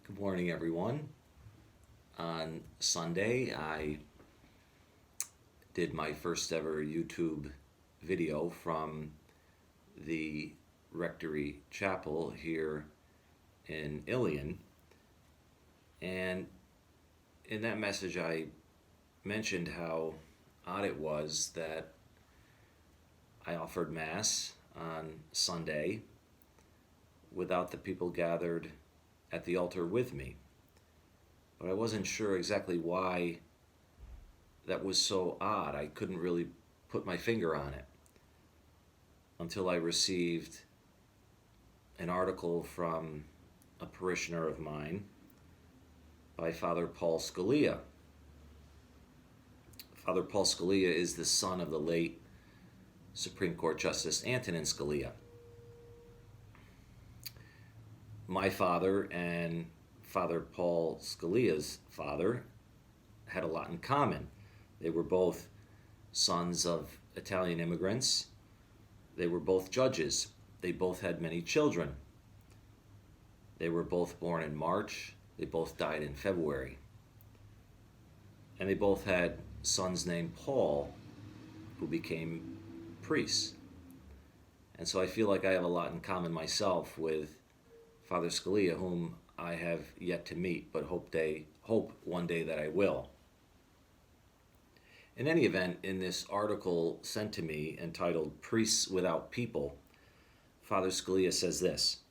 Good morning, everyone. On Sunday, I did my first ever YouTube video from the Rectory Chapel here in Ilion. And in that message, I mentioned how odd it was that I offered Mass on Sunday without the people gathered at the altar with me. But I wasn't sure exactly why that was so odd. I couldn't really put my finger on it until I received an article from a parishioner of mine by Father Paul Scalia. Father Paul Scalia is the son of the late Supreme Court Justice Antonin Scalia. My father and Father Paul Scalia's father had a lot in common. They were both sons of Italian immigrants. They were both judges. They both had many children. They were both born in March. They both died in February. And they both had sons named Paul who became priests. And so I feel like I have a lot in common myself with Father Scalia, whom I have yet to meet, but hope one day that I will. In any event, in this article sent to me entitled Priests Without People, Father Scalia says this: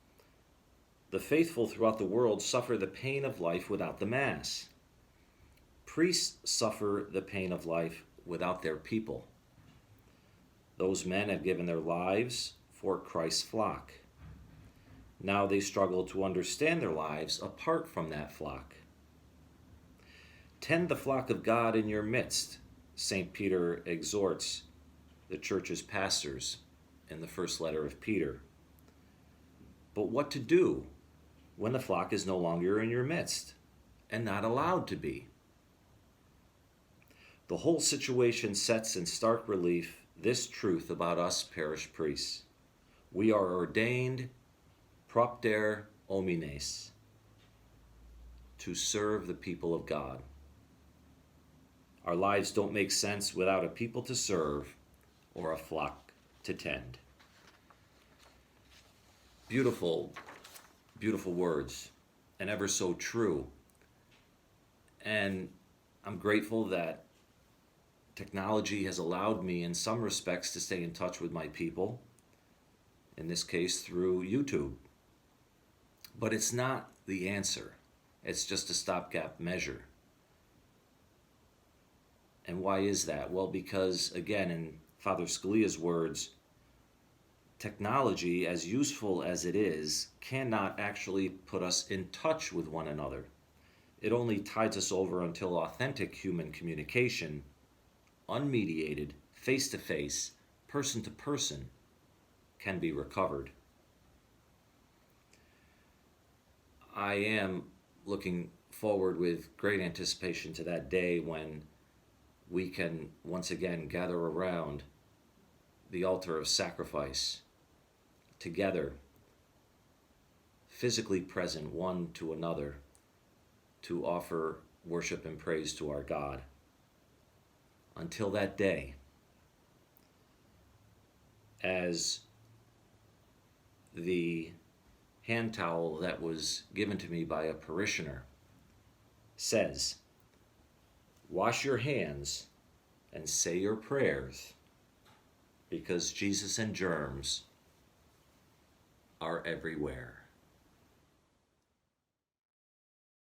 "The faithful throughout the world suffer the pain of life without the Mass. Priests suffer the pain of life without their people. Those men have given their lives for Christ's flock. Now they struggle to understand their lives apart from that flock. Tend the flock of God in your midst," St. Peter exhorts the church's pastors in the first letter of Peter. But what to do when the flock is no longer in your midst and not allowed to be? The whole situation sets in stark relief this truth about us parish priests. We are ordained propter homines, to serve the people of God. Our lives don't make sense without a people to serve or a flock to tend. Beautiful, beautiful words, and ever so true. And I'm grateful that technology has allowed me in some respects to stay in touch with my people, in this case through YouTube. But it's not the answer. It's just a stopgap measure. And why is that? Well, because, again, in Father Scalia's words, technology, as useful as it is, cannot actually put us in touch with one another. It only tides us over until authentic human communication, unmediated, face-to-face, person-to-person, can be recovered. I am looking forward with great anticipation to that day when we can once again gather around the altar of sacrifice, together, physically present one to another, to offer worship and praise to our God. Until that day, as the hand towel that was given to me by a parishioner says, wash your hands and say your prayers, because Jesus and germs are everywhere.